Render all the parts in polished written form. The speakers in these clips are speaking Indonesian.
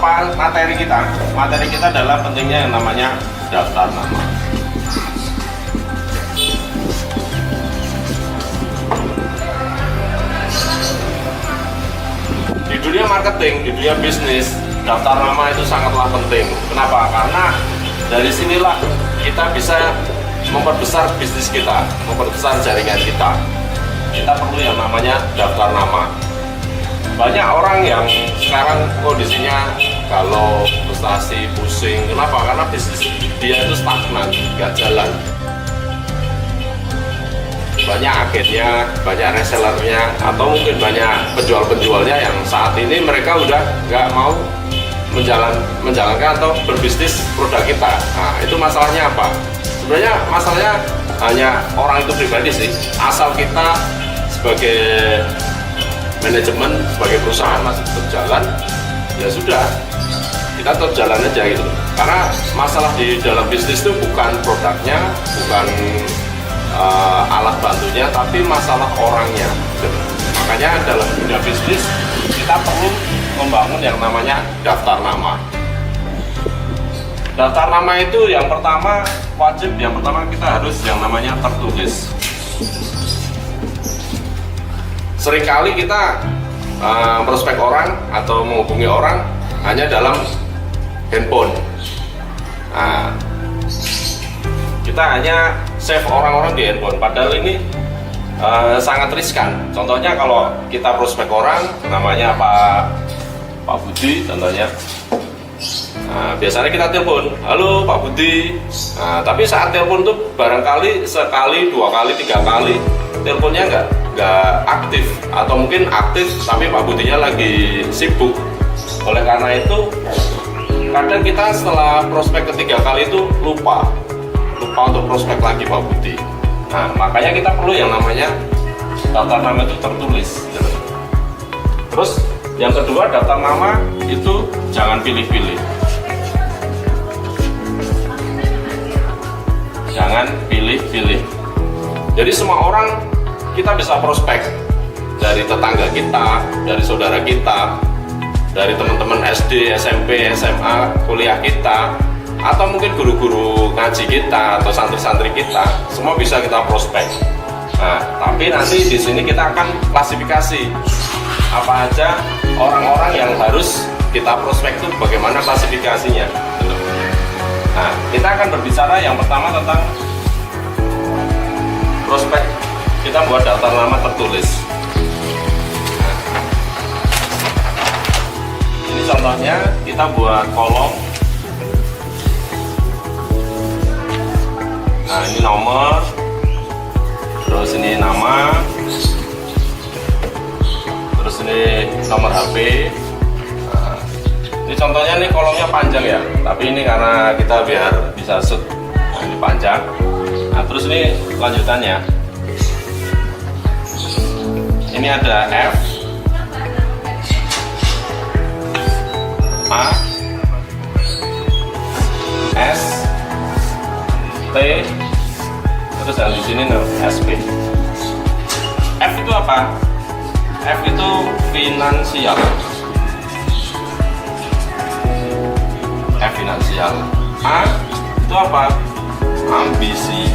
apa materi kita? Materi kita adalah pentingnya yang namanya daftar nama. Di dunia marketing, di dunia bisnis, daftar nama itu sangatlah penting. Kenapa? Karena dari sinilah kita bisa memperbesar bisnis kita, memperbesar jaringan kita. Kita perlu yang namanya daftar nama. Banyak orang yang sekarang kondisinya galau, frustasi, pusing. Kenapa? Karena bisnis dia itu stagnan, nggak jalan. Banyak agennya, banyak resellernya, atau mungkin banyak penjual-penjualnya yang saat ini mereka udah nggak mau menjalankan atau berbisnis produk kita. Nah, itu masalahnya apa? Sebenarnya masalahnya hanya orang itu pribadi sih. Asal kita sebagai manajemen, sebagai perusahaan masih tetap jalan, ya sudah, kita tetap jalan aja gitu. Karena masalah di dalam bisnis itu bukan produknya, bukan alat bantunya, tapi masalah orangnya gitu. Makanya dalam dunia bisnis kita perlu membangun yang namanya daftar nama. Daftar nama itu yang pertama wajib, yang pertama kita harus yang namanya tertulis. Seringkali kita prospek orang atau menghubungi orang hanya dalam handphone. Nah, kita hanya save orang-orang di handphone, padahal ini sangat riskan. Contohnya kalau kita prospek orang namanya Pak Budi contohnya. Nah, biasanya kita telepon, halo Pak Budi. Nah, tapi saat telepon tuh barangkali sekali, 2 kali, 3 kali teleponnya nggak aktif, atau mungkin aktif tapi Pak Budinya lagi sibuk. Oleh karena itu kadang kita setelah prospek ketiga kali itu lupa untuk prospek lagi Pak Budi. Nah, makanya kita perlu yang namanya daftar nama itu tertulis. Terus yang kedua, daftar nama itu jangan pilih-pilih. Jangan pilih-pilih. Jadi semua orang kita bisa prospek, dari tetangga kita, dari saudara kita, dari teman-teman SD, SMP, SMA, kuliah kita, atau mungkin guru-guru ngaji kita atau santri-santri kita, semua bisa kita prospek. Nah, tapi nanti di sini kita akan klasifikasi apa aja orang-orang yang harus kita prospek itu, bagaimana klasifikasinya. Nah, kita akan berbicara yang pertama tentang prospek. Kita buat daftar nama tertulis. Ini contohnya, kita buat kolom. Nah, ini nomor, terus ini nama, terus ini nomor HP. Nah, ini contohnya, nih kolomnya panjang ya, tapi ini karena kita biar bisa shoot. Nah, ini panjang. Nah, terus ini lanjutannya. Ini ada F, A, S, T, terus yang di sini SP. F itu apa? F itu finansial. F finansial. A itu apa? Ambisi.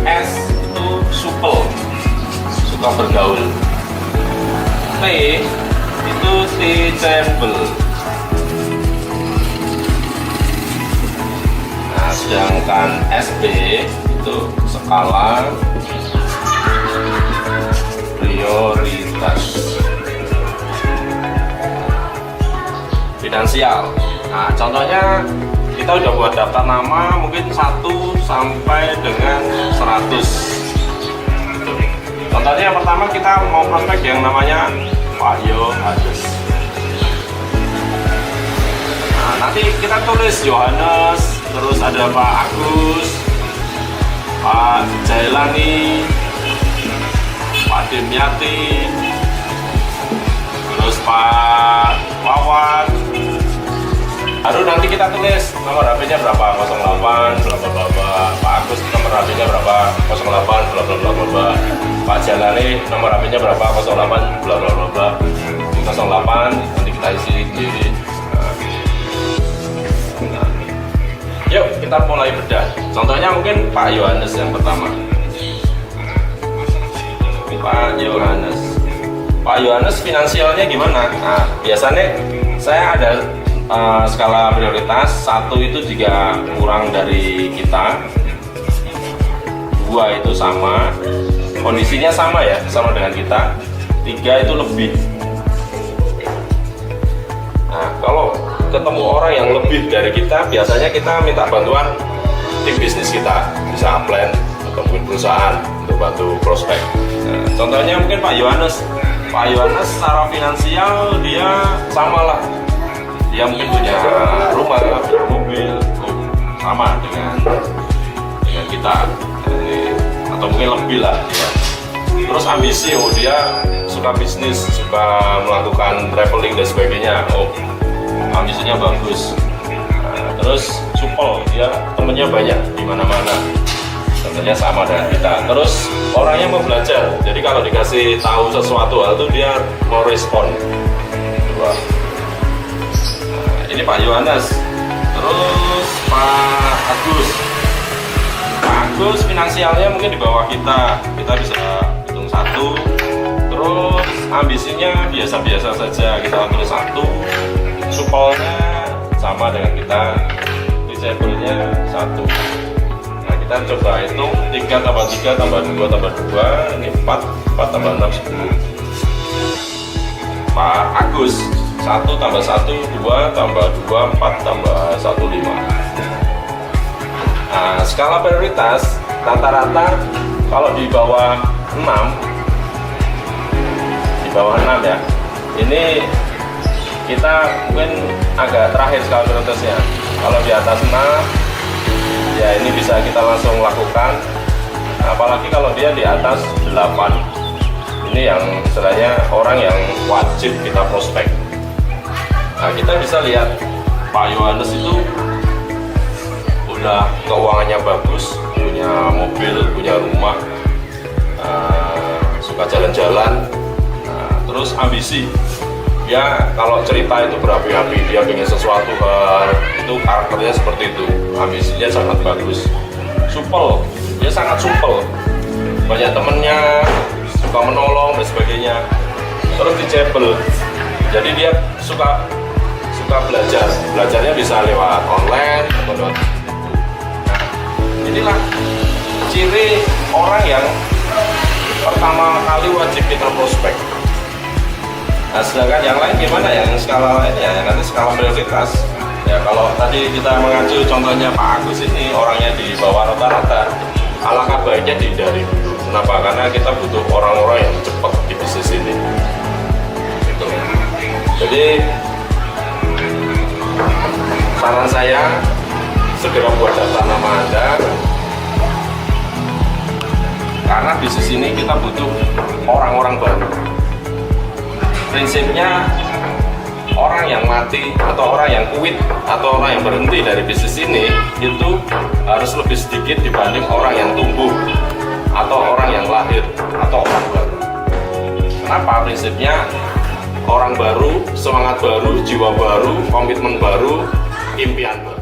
S itu supel, suka bergaul. T itu teachable. Nah, sedangkan SB itu skala prioritas finansial. Nah, contohnya kita udah buat daftar nama mungkin 1 sampai dengan 100. Contohnya yang pertama, kita mau prospek yang namanya Pak Yohanes. Nah, nanti kita tulis Yohanes, terus ada Pak Agus, Pak Jailani, Pak Dimyati, terus Pak Wawan. Baru nanti kita tulis nomor HP-nya berapa, 08 bla bla bla bla. Pak Agus nomor HP-nya berapa, 08 bla bla bla bla. Pak Jalani nomor HP-nya berapa, 08 bla bla bla bla. 08 nanti kita isi sendiri. Nah, yuk kita mulai bedah. Contohnya mungkin Pak Yohanes yang pertama. Pak Yohanes finansialnya gimana? Nah, biasanya saya ada skala prioritas. 1 itu jika kurang dari kita, 2 itu sama, kondisinya sama ya, sama dengan kita, 3 itu lebih. Nah, kalau ketemu orang yang lebih dari kita, biasanya kita minta bantuan tim bisnis kita, bisa upline atau mungkin perusahaan untuk bantu prospek. Nah, contohnya mungkin Pak Yohanes secara finansial dia sama lah, dia mungkin punya rumah, punya mobil, sama dengan kita, atau mungkin lebih lah ya. Terus ambisi, dia suka bisnis, suka melakukan traveling dan sebagainya, ambisinya bagus. Nah, terus supel, dia temennya banyak di mana-mana, tentunya sama dengan kita. Terus orangnya mau belajar, jadi kalau dikasih tahu sesuatu hal itu dia mau respon. Nah, ini Pak Yohanes. Terus Pak Agus finansialnya mungkin di bawah kita bisa hitung 1. Terus ambisinya biasa-biasa saja, kita tulis 1. Supelnya sama dengan kita, disable-nya 1. Nah, kita coba hitung 3 tambah 3 tambah 2 tambah 2, ini 4 tambah 6 10. Pak Agus 1 tambah 1 2 tambah 2 4 tambah 1 5. Nah, skala prioritas rata-rata kalau di bawah 6 ya, ini kita mungkin agak terakhir skala prioritasnya. Kalau di atas 6 ya ini bisa kita langsung lakukan, apalagi kalau dia di atas 8, ini yang istilahnya orang yang wajib kita prospek. Nah, kita bisa lihat Pak Yohanes itu udah keuangannya bagus, punya mobil, punya rumah, suka jalan-jalan, terus ambisi. Dia kalau cerita itu berapi-api, dia pengen sesuatu hal, itu karakternya seperti itu, ambisinya sangat bagus. Supel, dia sangat supel, banyak temennya, suka menolong dan sebagainya. Terus dicebel, jadi dia suka belajarnya bisa lewat online atau lewat. Nah, inilah ciri orang yang pertama kali wajib kita prospek. Nah, sedangkan yang lain gimana ya? Yang skala lainnya nanti skala prioritas. Ya, kalau tadi kita mengacu contohnya Pak Agus ini orangnya di bawah rata-rata, alangkah baiknya dihindari dulu. Kenapa? Karena kita butuh orang-orang yang cepat di bisnis ini. Gitu. Jadi saran saya, segera buat daftar nama Anda, karena bisnis ini kita butuh orang-orang baru. Prinsipnya orang yang mati atau orang yang quit atau orang yang berhenti dari bisnis ini itu harus lebih sedikit dibanding orang yang tumbuh atau orang yang lahir atau orang baru. Kenapa? Prinsipnya orang baru, semangat baru, jiwa baru, komitmen baru, impian baru.